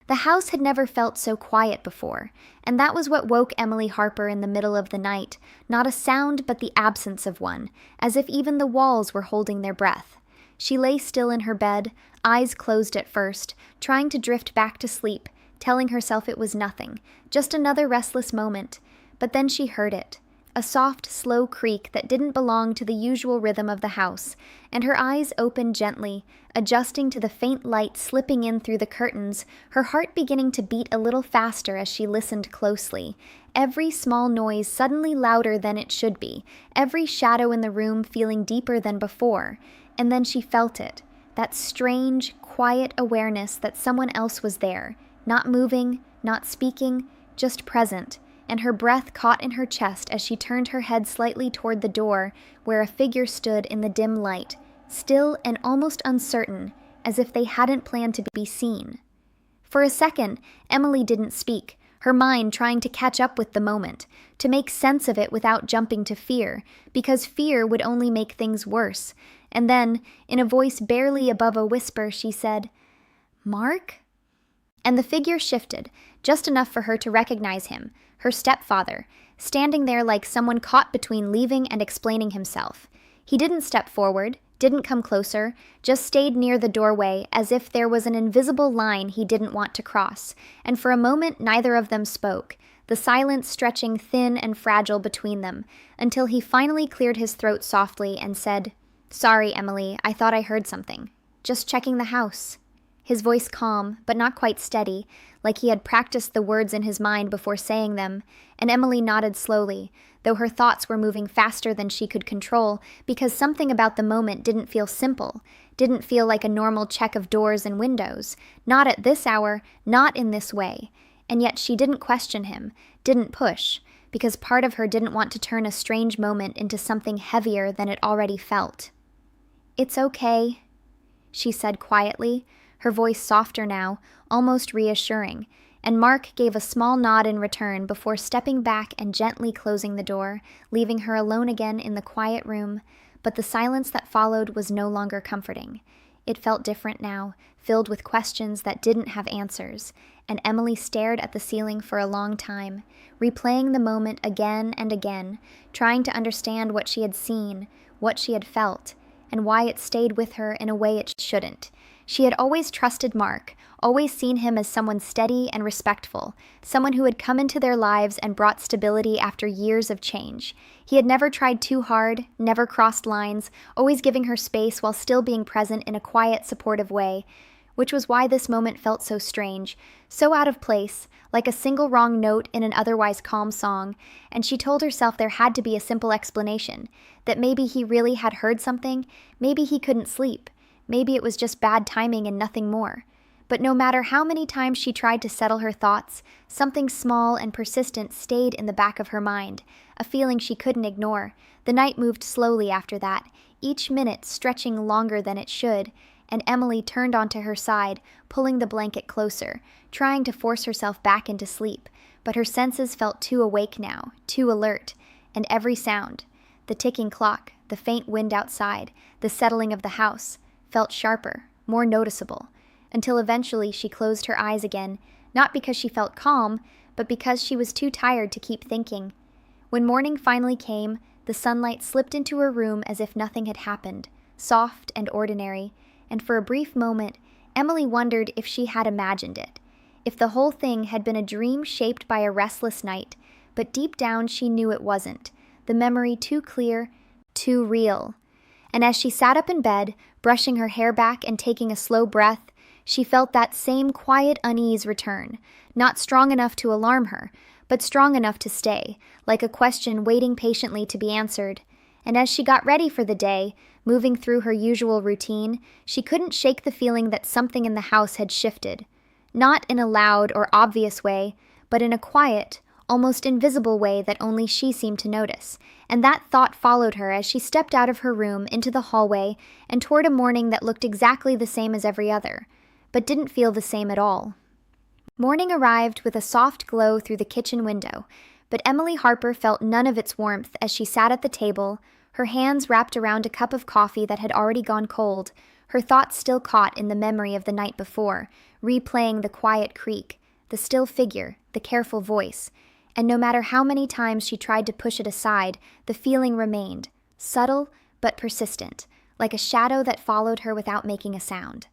The house had never felt so quiet before, and that was what woke Emily Harper in the middle of the night, not a sound but the absence of one, as if even the walls were holding their breath. She lay still in her bed, eyes closed at first, trying to drift back to sleep, telling herself it was nothing, just another restless moment. But then she heard it, a soft, slow creak that didn't belong to the usual rhythm of the house, and her eyes opened gently, adjusting to the faint light slipping in through the curtains, her heart beginning to beat a little faster as she listened closely. Every small noise suddenly louder than it should be, every shadow in the room feeling deeper than before. And then she felt it, that strange, quiet awareness that someone else was there, not moving, not speaking, just present, and her breath caught in her chest as she turned her head slightly toward the door, where a figure stood in the dim light, still and almost uncertain, as if they hadn't planned to be seen. For a second, Emily didn't speak, her mind trying to catch up with the moment, to make sense of it without jumping to fear, because fear would only make things worse. And then, in a voice barely above a whisper, she said, "Mark?" And the figure shifted, just enough for her to recognize him, her stepfather, standing there like someone caught between leaving and explaining himself. He didn't step forward, didn't come closer, just stayed near the doorway as if there was an invisible line he didn't want to cross, and for a moment neither of them spoke, the silence stretching thin and fragile between them, until he finally cleared his throat softly and said, "Sorry, Emily, I thought I heard something. Just checking the house." His voice calm, but not quite steady, like he had practiced the words in his mind before saying them, and Emily nodded slowly, though her thoughts were moving faster than she could control, because something about the moment didn't feel simple, didn't feel like a normal check of doors and windows, not at this hour, not in this way. And yet she didn't question him, didn't push, because part of her didn't want to turn a strange moment into something heavier than it already felt. "It's okay," she said quietly, her voice softer now, almost reassuring, and Mark gave a small nod in return before stepping back and gently closing the door, leaving her alone again in the quiet room. But the silence that followed was no longer comforting. It felt different now, filled with questions that didn't have answers, and Emily stared at the ceiling for a long time, replaying the moment again and again, trying to understand what she had seen, what she had felt, and why it stayed with her in a way it shouldn't. She had always trusted Mark, always seen him as someone steady and respectful, someone who had come into their lives and brought stability after years of change. He had never tried too hard, never crossed lines, always giving her space while still being present in a quiet, supportive way, which was why this moment felt so strange, so out of place, like a single wrong note in an otherwise calm song, and she told herself there had to be a simple explanation, that maybe he really had heard something, maybe he couldn't sleep. Maybe it was just bad timing and nothing more. But no matter how many times she tried to settle her thoughts, something small and persistent stayed in the back of her mind, a feeling she couldn't ignore. The night moved slowly after that, each minute stretching longer than it should, and Emily turned onto her side, pulling the blanket closer, trying to force herself back into sleep, but her senses felt too awake now, too alert, and every sound, the ticking clock, the faint wind outside, the settling of the house, felt sharper, more noticeable, until eventually she closed her eyes again, not because she felt calm, but because she was too tired to keep thinking. When morning finally came, the sunlight slipped into her room as if nothing had happened, soft and ordinary, and for a brief moment, Emily wondered if she had imagined it, if the whole thing had been a dream shaped by a restless night, but deep down she knew it wasn't, the memory too clear, too real. And as she sat up in bed, brushing her hair back and taking a slow breath, she felt that same quiet unease return, not strong enough to alarm her, but strong enough to stay, like a question waiting patiently to be answered. And as she got ready for the day, moving through her usual routine, she couldn't shake the feeling that something in the house had shifted. Not in a loud or obvious way, but in a quiet, almost invisible way that only she seemed to notice, and that thought followed her as she stepped out of her room into the hallway and toward a morning that looked exactly the same as every other, but didn't feel the same at all. Morning arrived with a soft glow through the kitchen window, but Emily Harper felt none of its warmth as she sat at the table, her hands wrapped around a cup of coffee that had already gone cold, her thoughts still caught in the memory of the night before, replaying the quiet creak, the still figure, the careful voice, and no matter how many times she tried to push it aside, the feeling remained, subtle but persistent, like a shadow that followed her without making a sound.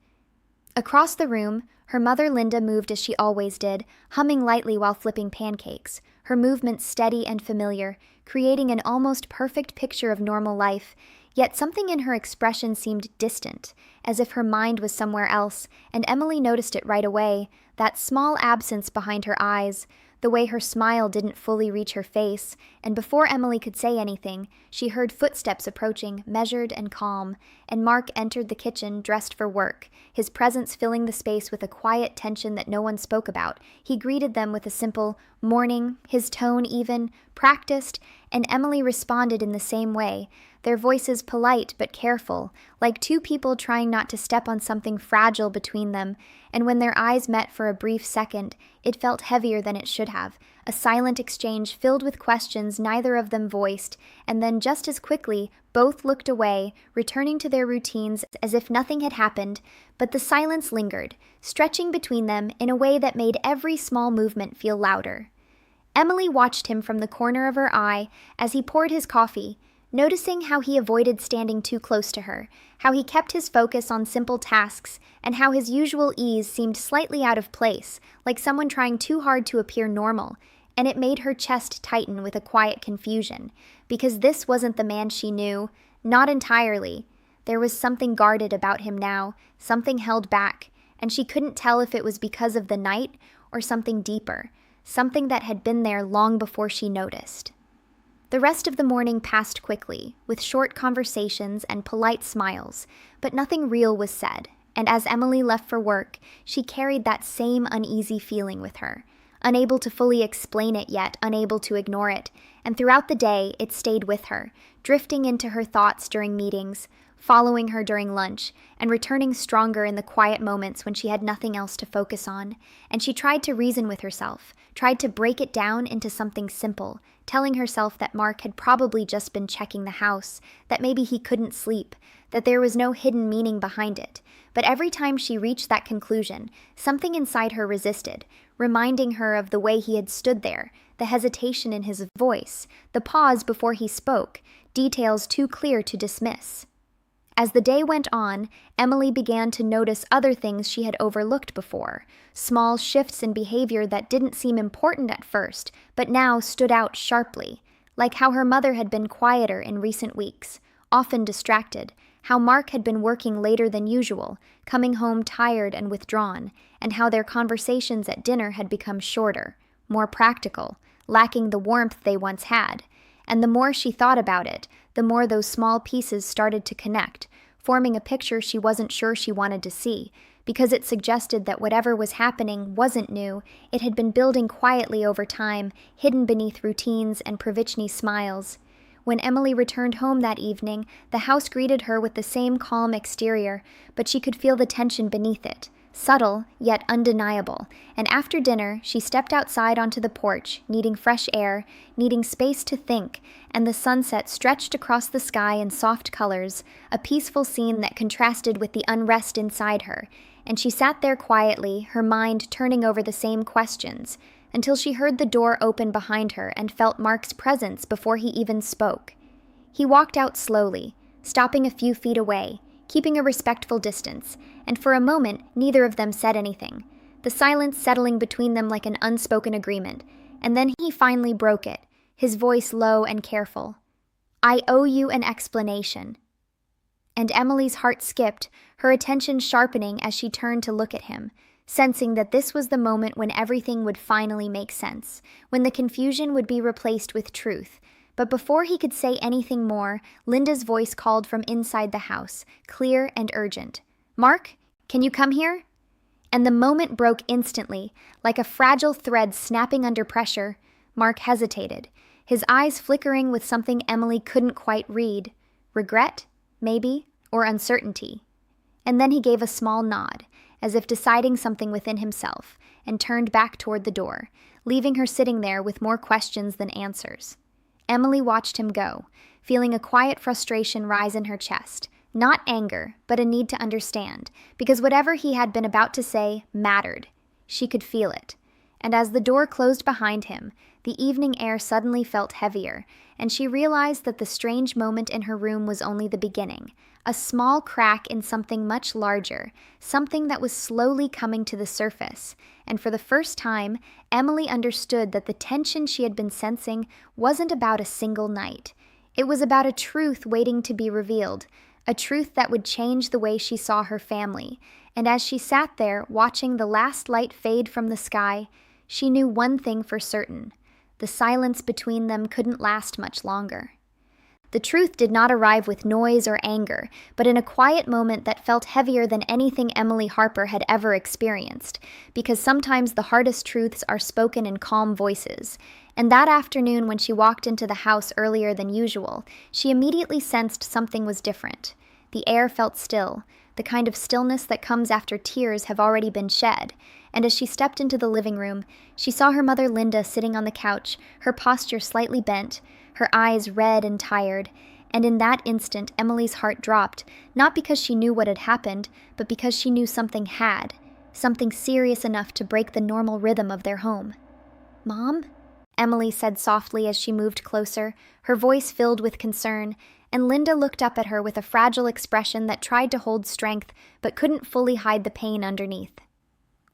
Across the room, her mother Linda moved as she always did, humming lightly while flipping pancakes, her movements steady and familiar, creating an almost perfect picture of normal life, yet something in her expression seemed distant, as if her mind was somewhere else, and Emily noticed it right away, that small absence behind her eyes, the way her smile didn't fully reach her face, and before Emily could say anything, she heard footsteps approaching, measured and calm, and Mark entered the kitchen dressed for work, his presence filling the space with a quiet tension that no one spoke about. He greeted them with a simple "morning," his tone even, practiced, and Emily responded in the same way, their voices polite but careful, like two people trying not to step on something fragile between them, and when their eyes met for a brief second, it felt heavier than it should have, a silent exchange filled with questions neither of them voiced, and then just as quickly, both looked away, returning to their routines as if nothing had happened, but the silence lingered, stretching between them in a way that made every small movement feel louder. Emily watched him from the corner of her eye as he poured his coffee, noticing how he avoided standing too close to her, how he kept his focus on simple tasks, and how his usual ease seemed slightly out of place, like someone trying too hard to appear normal, and it made her chest tighten with a quiet confusion, because this wasn't the man she knew, not entirely. There was something guarded about him now, something held back, and she couldn't tell if it was because of the night or something deeper, something that had been there long before she noticed. The rest of the morning passed quickly, with short conversations and polite smiles, but nothing real was said, and as Emily left for work, she carried that same uneasy feeling with her, unable to fully explain it yet unable to ignore it, and throughout the day it stayed with her, drifting into her thoughts during meetings, following her during lunch, and returning stronger in the quiet moments when she had nothing else to focus on, and she tried to reason with herself, tried to break it down into something simple, telling herself that Mark had probably just been checking the house, that maybe he couldn't sleep, that there was no hidden meaning behind it. But every time she reached that conclusion, something inside her resisted, reminding her of the way he had stood there, the hesitation in his voice, the pause before he spoke, details too clear to dismiss. As the day went on, Emily began to notice other things she had overlooked before, small shifts in behavior that didn't seem important at first, but now stood out sharply, like how her mother had been quieter in recent weeks, often distracted, how Mark had been working later than usual, coming home tired and withdrawn, and how their conversations at dinner had become shorter, more practical, lacking the warmth they once had. And the more she thought about it, the more those small pieces started to connect, forming a picture she wasn't sure she wanted to see, because it suggested that whatever was happening wasn't new, it had been building quietly over time, hidden beneath routines and Pravichni smiles. When Emily returned home that evening, the house greeted her with the same calm exterior, but she could feel the tension beneath it, subtle yet undeniable, and after dinner she stepped outside onto the porch, needing fresh air, needing space to think, and the sunset stretched across the sky in soft colors, a peaceful scene that contrasted with the unrest inside her, and she sat there quietly, her mind turning over the same questions, until she heard the door open behind her and felt Mark's presence before he even spoke. He walked out slowly, stopping a few feet away, keeping a respectful distance, and for a moment neither of them said anything, the silence settling between them like an unspoken agreement, and then he finally broke it, his voice low and careful. "I owe you an explanation." And Emily's heart skipped, her attention sharpening as she turned to look at him, sensing that this was the moment when everything would finally make sense, when the confusion would be replaced with truth. But before he could say anything more, Linda's voice called from inside the house, clear and urgent. "Mark, can you come here?" And the moment broke instantly, like a fragile thread snapping under pressure. Mark hesitated, his eyes flickering with something Emily couldn't quite read. Regret, maybe, or uncertainty. And then he gave a small nod, as if deciding something within himself, and turned back toward the door, leaving her sitting there with more questions than answers. Emily watched him go, feeling a quiet frustration rise in her chest, Not anger, but a need to understand, because whatever he had been about to say mattered. She could feel it. And as the door closed behind him, the evening air suddenly felt heavier, and she realized that the strange moment in her room was only the beginning, a small crack in something much larger, something that was slowly coming to the surface. And for the first time, Emily understood that the tension she had been sensing wasn't about a single night. It was about a truth waiting to be revealed, a truth that would change the way she saw her family. And as she sat there, watching the last light fade from the sky, she knew one thing for certain. The silence between them couldn't last much longer. The truth did not arrive with noise or anger, but in a quiet moment that felt heavier than anything Emily Harper had ever experienced, because sometimes the hardest truths are spoken in calm voices. And that afternoon, when she walked into the house earlier than usual, she immediately sensed something was different. The air felt still, the kind of stillness that comes after tears have already been shed. And as she stepped into the living room, she saw her mother Linda sitting on the couch, her posture slightly bent, her eyes red and tired. And in that instant, Emily's heart dropped, not because she knew what had happened, but because she knew something had, something serious enough to break the normal rhythm of their home. "Mom?" Emily said softly as she moved closer, her voice filled with concern, and Linda looked up at her with a fragile expression that tried to hold strength but couldn't fully hide the pain underneath.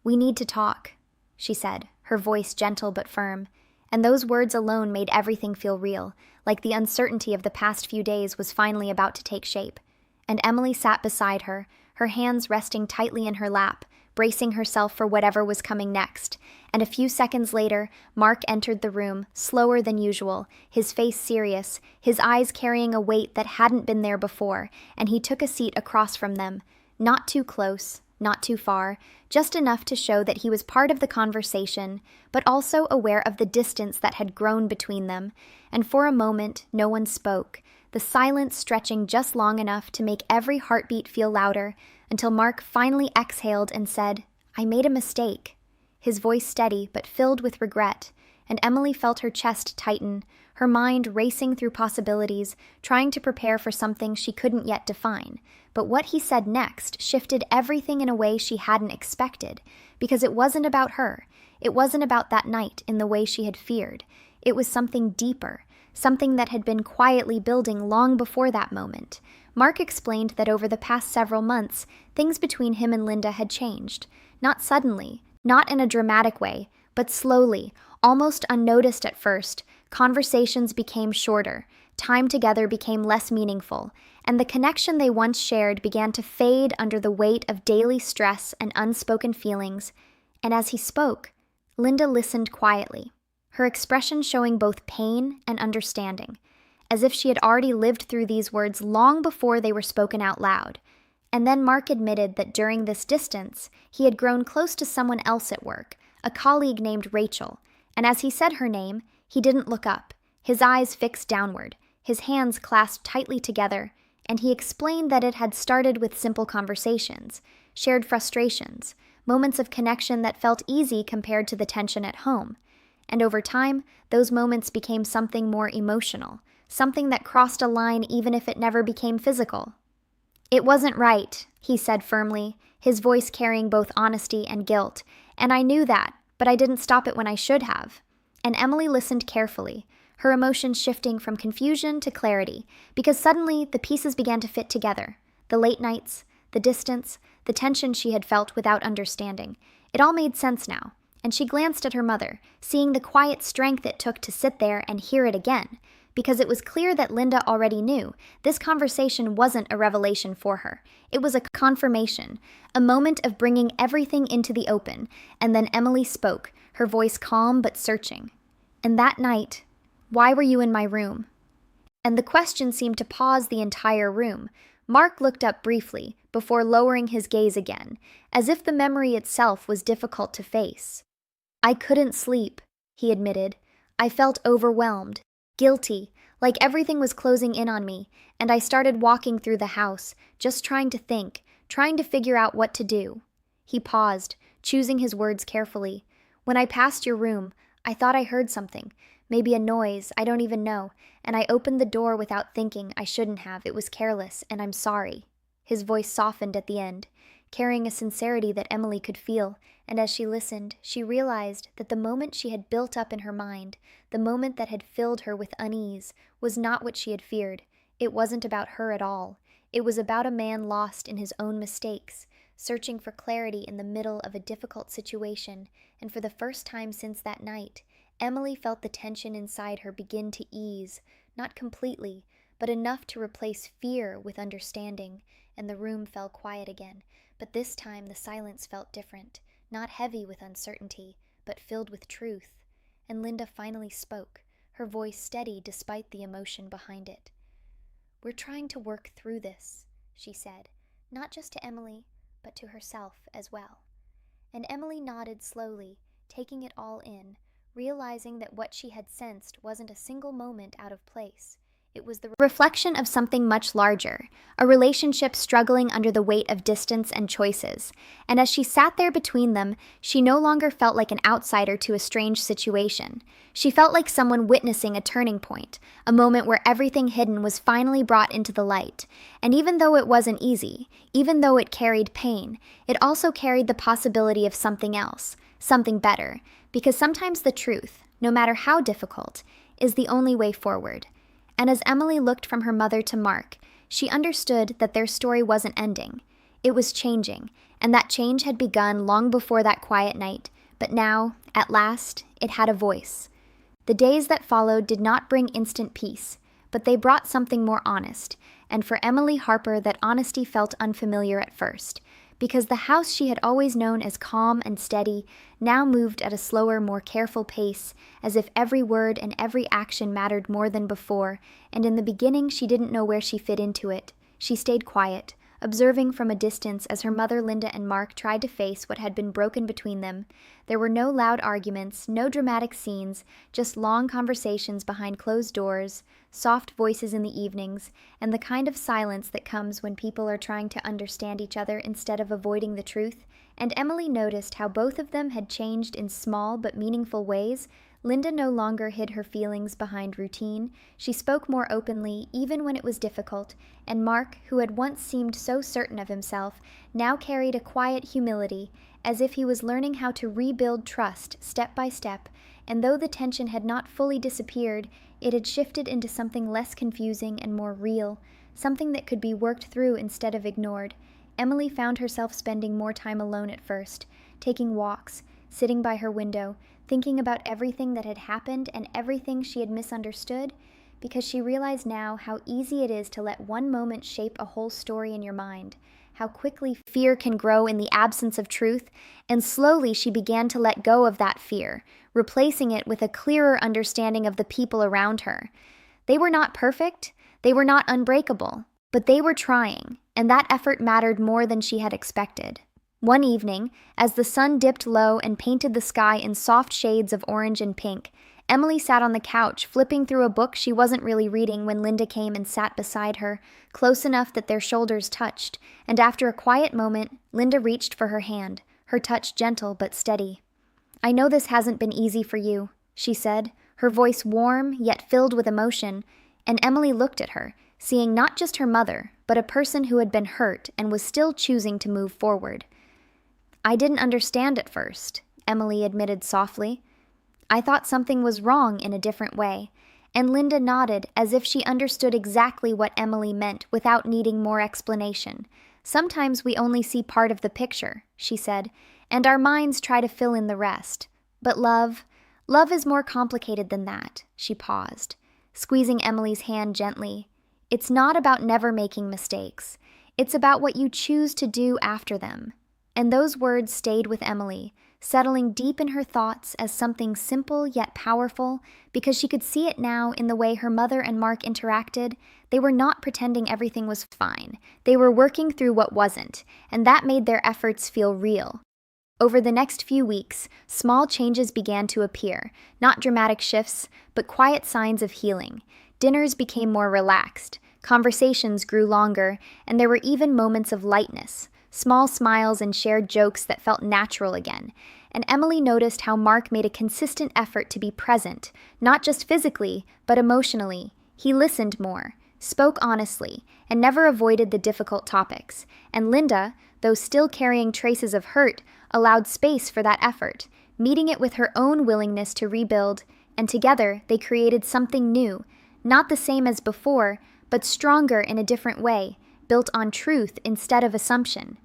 "We need to talk," she said, her voice gentle but firm, and those words alone made everything feel real, like the uncertainty of the past few days was finally about to take shape. And Emily sat beside her, her hands resting tightly in her lap, bracing herself for whatever was coming next. And a few seconds later, Mark entered the room, slower than usual, his face serious, his eyes carrying a weight that hadn't been there before, and he took a seat across from them, not too close, not too far, just enough to show that he was part of the conversation, but also aware of the distance that had grown between them. And for a moment, no one spoke, the silence stretching just long enough to make every heartbeat feel louder, until Mark finally exhaled and said, "I made a mistake," his voice steady but filled with regret, and Emily felt her chest tighten, her mind racing through possibilities, trying to prepare for something she couldn't yet define. But what he said next shifted everything in a way she hadn't expected, because it wasn't about her. It wasn't about that night in the way she had feared. It was something deeper, something that had been quietly building long before that moment. Mark explained that over the past several months, things between him and Linda had changed. Not suddenly, not in a dramatic way, but slowly, almost unnoticed at first. Conversations became shorter, time together became less meaningful, and the connection they once shared began to fade under the weight of daily stress and unspoken feelings. And as he spoke, Linda listened quietly, her expression showing both pain and understanding, as if she had already lived through these words long before they were spoken out loud. And then Mark admitted that during this distance, he had grown close to someone else at work, a colleague named Rachel, and as he said her name, he didn't look up, his eyes fixed downward, his hands clasped tightly together, and he explained that it had started with simple conversations, shared frustrations, moments of connection that felt easy compared to the tension at home. And over time, those moments became something more emotional, something that crossed a line even if it never became physical. "It wasn't right," he said firmly, his voice carrying both honesty and guilt, "and I knew that, but I didn't stop it when I should have." And Emily listened carefully, her emotions shifting from confusion to clarity, because suddenly the pieces began to fit together. The late nights, the distance, the tension she had felt without understanding. It all made sense now, and she glanced at her mother, seeing the quiet strength it took to sit there and hear it again, because it was clear that Linda already knew this conversation wasn't a revelation for her. It was a confirmation, a moment of bringing everything into the open, and then Emily spoke, her voice calm but searching. "And that night, why were you in my room?" And the question seemed to pause the entire room. Mark looked up briefly, before lowering his gaze again, as if the memory itself was difficult to face. "I couldn't sleep," he admitted. "I felt overwhelmed, guilty, like everything was closing in on me, and I started walking through the house, just trying to think, trying to figure out what to do." He paused, choosing his words carefully. "When I passed your room, I thought I heard something, maybe a noise, I don't even know, and I opened the door without thinking. I shouldn't have. It was careless, and I'm sorry." His voice softened at the end, carrying a sincerity that Emily could feel, and as she listened, she realized that the moment she had built up in her mind, the moment that had filled her with unease, was not what she had feared. It wasn't about her at all. It was about a man lost in his own mistakes, searching for clarity in the middle of a difficult situation, and for the first time since that night, Emily felt the tension inside her begin to ease, not completely, but enough to replace fear with understanding, and the room fell quiet again. But this time the silence felt different, not heavy with uncertainty, but filled with truth. And Linda finally spoke, her voice steady despite the emotion behind it. "We're trying to work through this," she said, not just to Emily, but to herself as well. And Emily nodded slowly, taking it all in, realizing that what she had sensed wasn't a single moment out of place. It was the reflection of something much larger, a relationship struggling under the weight of distance and choices. And as she sat there between them, she no longer felt like an outsider to a strange situation. She felt like someone witnessing a turning point, a moment where everything hidden was finally brought into the light. And even though it wasn't easy, even though it carried pain, it also carried the possibility of something else, something better. Because sometimes the truth, no matter how difficult, is the only way forward. And as Emily looked from her mother to Mark, she understood that their story wasn't ending. It was changing, and that change had begun long before that quiet night, but now, at last, it had a voice. The days that followed did not bring instant peace, but they brought something more honest, and for Emily Harper that honesty felt unfamiliar at first, because the house she had always known as calm and steady now moved at a slower, more careful pace, as if every word and every action mattered more than before, and in the beginning she didn't know where she fit into it. She stayed quiet, observing from a distance as her mother Linda and Mark tried to face what had been broken between them. There were no loud arguments, no dramatic scenes, just long conversations behind closed doors, soft voices in the evenings, and the kind of silence that comes when people are trying to understand each other instead of avoiding the truth. And Emily noticed how both of them had changed in small but meaningful ways. Linda no longer hid her feelings behind routine. She spoke more openly, even when it was difficult, and Mark, who had once seemed so certain of himself, now carried a quiet humility, as if he was learning how to rebuild trust step by step, and though the tension had not fully disappeared, it had shifted into something less confusing and more real, something that could be worked through instead of ignored. Emily found herself spending more time alone at first, taking walks, sitting by her window, thinking about everything that had happened and everything she had misunderstood, because she realized now how easy it is to let one moment shape a whole story in your mind, how quickly fear can grow in the absence of truth, and slowly she began to let go of that fear, replacing it with a clearer understanding of the people around her. They were not perfect, they were not unbreakable, but they were trying, and that effort mattered more than she had expected. One evening, as the sun dipped low and painted the sky in soft shades of orange and pink, Emily sat on the couch, flipping through a book she wasn't really reading when Linda came and sat beside her, close enough that their shoulders touched, and after a quiet moment, Linda reached for her hand, her touch gentle but steady. "I know this hasn't been easy for you," she said, her voice warm yet filled with emotion, and Emily looked at her, seeing not just her mother, but a person who had been hurt and was still choosing to move forward. "I didn't understand at first," Emily admitted softly. "I thought something was wrong in a different way," and Linda nodded as if she understood exactly what Emily meant without needing more explanation. "Sometimes we only see part of the picture," she said, "and our minds try to fill in the rest. But love is more complicated than that." She paused, squeezing Emily's hand gently. "It's not about never making mistakes. It's about what you choose to do after them." And those words stayed with Emily, settling deep in her thoughts as something simple yet powerful, because she could see it now in the way her mother and Mark interacted. They were not pretending everything was fine. They were working through what wasn't, and that made their efforts feel real. Over the next few weeks, small changes began to appear, not dramatic shifts, but quiet signs of healing. Dinners became more relaxed, conversations grew longer, and there were even moments of lightness. Small smiles and shared jokes that felt natural again, and Emily noticed how Mark made a consistent effort to be present, not just physically, but emotionally. He listened more, spoke honestly, and never avoided the difficult topics. And Linda, though still carrying traces of hurt, allowed space for that effort, meeting it with her own willingness to rebuild, and together they created something new, not the same as before, but stronger in a different way, built on truth instead of assumption.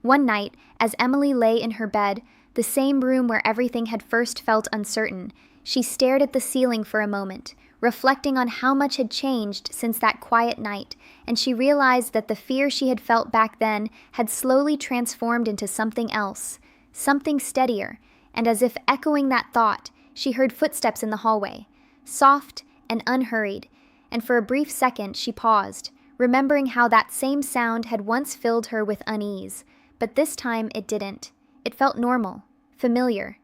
One night, as Emily lay in her bed, the same room where everything had first felt uncertain, she stared at the ceiling for a moment, reflecting on how much had changed since that quiet night, and she realized that the fear she had felt back then had slowly transformed into something else, something steadier, and as if echoing that thought, she heard footsteps in the hallway, soft and unhurried, and for a brief second she paused, remembering how that same sound had once filled her with unease, but this time it didn't. It felt normal, familiar,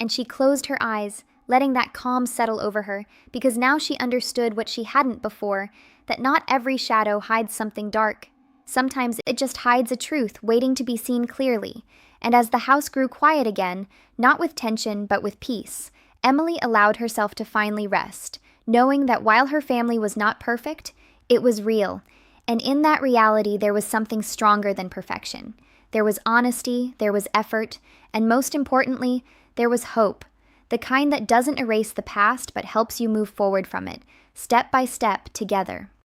and she closed her eyes, letting that calm settle over her, because now she understood what she hadn't before, that not every shadow hides something dark. Sometimes it just hides a truth waiting to be seen clearly, and as the house grew quiet again, not with tension but with peace, Emily allowed herself to finally rest, knowing that while her family was not perfect, it was real, and in that reality there was something stronger than perfection. There was honesty, there was effort, and most importantly, there was hope, the kind that doesn't erase the past but helps you move forward from it, step by step, together.